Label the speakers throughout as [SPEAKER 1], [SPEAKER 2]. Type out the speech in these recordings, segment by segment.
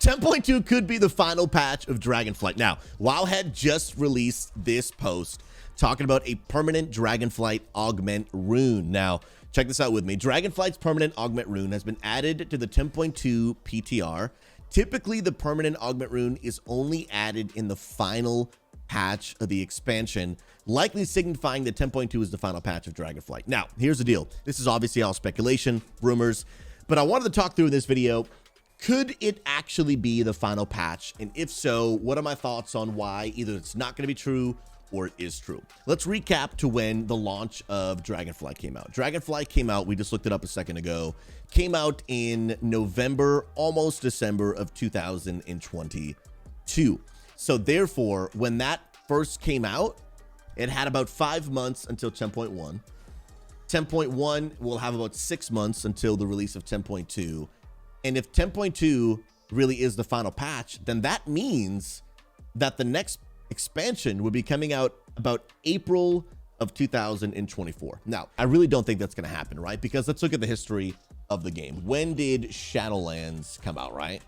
[SPEAKER 1] 10.2 could be the final patch of Dragonflight. Now, WoW had just released this post talking about a permanent Dragonflight Augment rune. Now, check this out with me. Dragonflight's permanent Augment rune has been added to the 10.2 PTR. Typically, the permanent Augment rune is only added in the final patch of the expansion, likely signifying that 10.2 is the final patch of Dragonflight. Now, here's the deal. This is obviously all speculation, rumors, but I wanted to talk through in this video. Could it actually be the final patch? And if so, what are my thoughts on why either it's not going to be true or it is true? Let's recap to when the launch of Dragonflight came out. Dragonflight came out, we just looked it up a second ago, came out in November, almost December of 2022. So therefore, when that first came out, it had about 5 months until 10.1. 10.1 will have about 6 months until the release of 10.2. And if 10.2 really is the final patch, then that means that the next expansion would be coming out about April of 2024. Now, I really don't think that's going to happen, right? Because let's look at the history of the game. When did Shadowlands come out, right?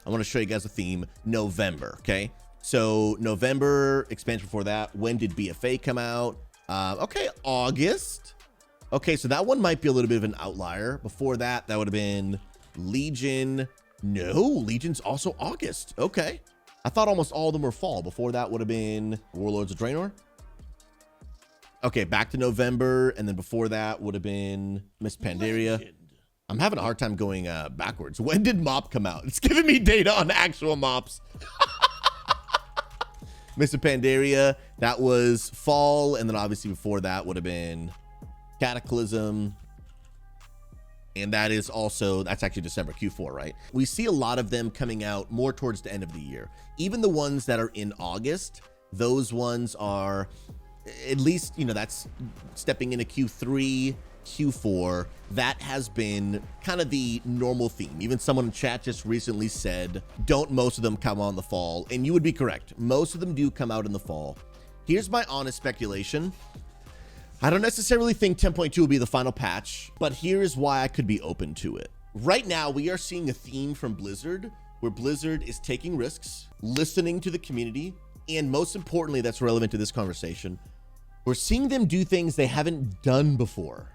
[SPEAKER 1] I want to show you guys a theme. November, okay? So November, expansion before that. When did BFA come out? Okay, August. Okay, so that one might be a little bit of an outlier. Before that, that would have been Legion. No, Legion's also August. Okay. I thought almost all of them were fall. Before that would have been Warlords of Draenor. Okay, back to November. And then before that would have been Miss Pandaria. Legend. I'm having a hard time going backwards. When did MOP come out? It's giving me data on actual MOPs. Mr. Pandaria, that was fall. And then obviously before that would have been Cataclysm. And that is also, that's actually December, Q4, right? We see a lot of them coming out more towards the end of the year. Even the ones that are in August, those ones are at least, you know, that's stepping into Q3, Q4. That has been kind of the normal theme. Even someone in chat just recently said, don't most of them come out in the fall? And you would be correct. Most of them do come out in the fall. Here's my honest speculation. I don't necessarily think 10.2 will be the final patch, but here's why I could be open to it. Right now, we are seeing a theme from Blizzard where Blizzard is taking risks, listening to the community, and most importantly, that's relevant to this conversation, we're seeing them do things they haven't done before.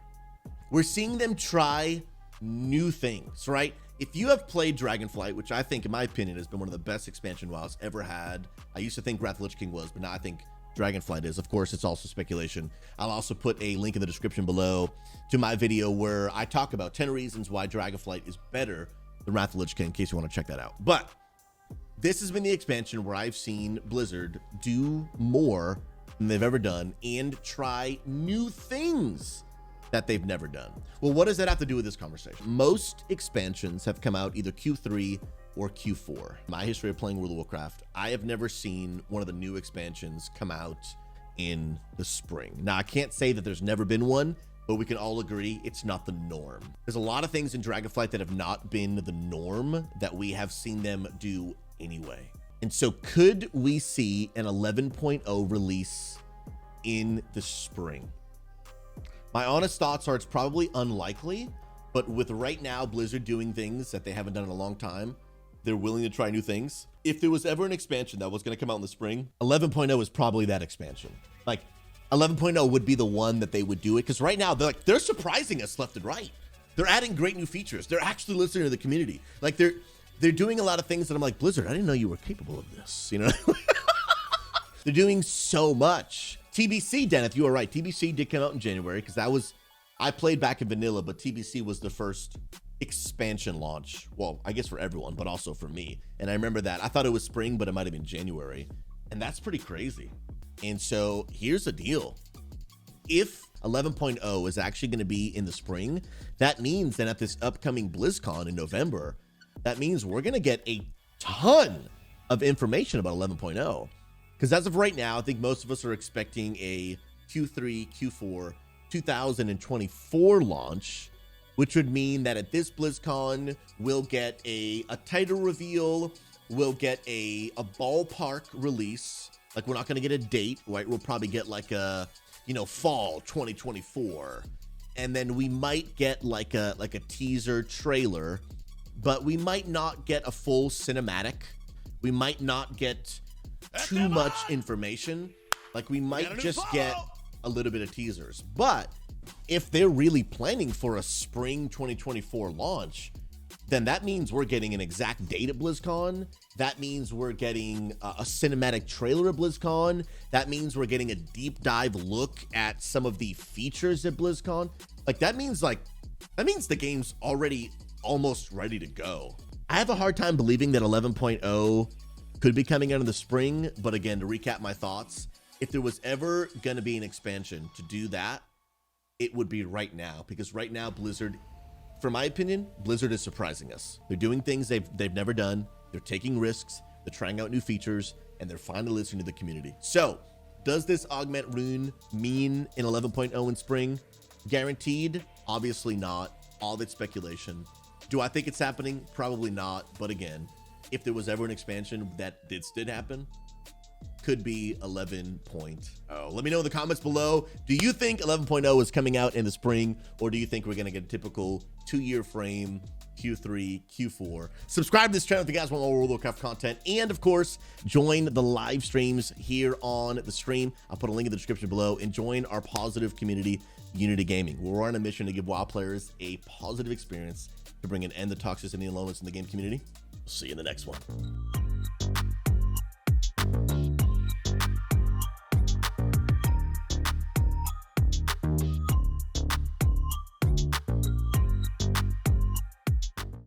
[SPEAKER 1] We're seeing them try new things, right? If you have played Dragonflight, which I think, in my opinion, has been one of the best expansion WoWs ever had. I used to think Wrath of the Lich King was, but now I think Dragonflight is. Of course, it's also speculation. I'll also put a link in the description below to my video where I talk about 10 reasons why Dragonflight is better than Wrath of the Lich King, in case you want to check that out. But this has been the expansion where I've seen Blizzard do more than they've ever done and try new things that they've never done. Well, what does that have to do with this conversation? Most expansions have come out either Q3 or Q4. My history of playing World of Warcraft, I have never seen one of the new expansions come out in the spring. Now, I can't say that there's never been one, but we can all agree it's not the norm. There's a lot of things in Dragonflight that have not been the norm that we have seen them do anyway. And so could we see an 11.0 release in the spring? My honest thoughts are it's probably unlikely, but with right now Blizzard doing things that they haven't done in a long time, they're willing to try new things. If there was ever an expansion that was going to come out in the spring, 11.0 is probably that expansion. Like 11.0 would be the one that they would do it, because right now they're surprising us left and right. They're adding great new features. They're actually listening to the community. Like they're doing a lot of things that I'm like, Blizzard, I didn't know you were capable of this. You know, they're doing so much. TBC, Deneth, you are right. TBC did come out in January because I played back in vanilla, but TBC was the first expansion launch. Well, I guess for everyone, but also for me. And I remember that. I thought it was spring, but it might have been January. And that's pretty crazy. And so here's the deal. If 11.0 is actually going to be in the spring, that means that at this upcoming BlizzCon in November, that means we're going to get a ton of information about 11.0. Because as of right now, I think most of us are expecting a Q3, Q4, 2024 launch, which would mean that at this BlizzCon, we'll get a title reveal, we'll get a ballpark release. Like, we're not going to get a date, right? We'll probably get like a, fall 2024. And then we might get like a teaser trailer but we might not get a full cinematic. We might not get too much information. Like, we might just get a little bit of teasers. But if they're really planning for a spring 2024 launch, then that means we're getting an exact date at BlizzCon. That means we're getting a cinematic trailer at BlizzCon. That means we're getting a deep dive look at some of the features at BlizzCon. Like, that means the game's already almost ready to go. I have a hard time believing that 11.0 could be coming out in the spring, but again, to recap my thoughts, if there was ever gonna be an expansion to do that, it would be right now, because right now Blizzard, for my opinion, Blizzard is surprising us. They're doing things they've never done. They're taking risks. They're trying out new features, and they're finally listening to the community. So, does this Augment Rune mean in 11.0 in spring? Guaranteed? Obviously not. All of it's speculation. Do I think it's happening? Probably not. But again, if there was ever an expansion that this did happen, could be 11.0. Let me know in the comments below. Do you think 11.0 is coming out in the spring, or do you think we're going to get a typical 2-year frame, Q3, Q4? Subscribe to this channel if you guys want more World of Warcraft content. And of course, join the live streams here on the stream. I'll put a link in the description below, and join our positive community, Unity Gaming. We're on a mission to give WoW players a positive experience to bring an end to toxicity and loneliness in the game community. See you in the next one.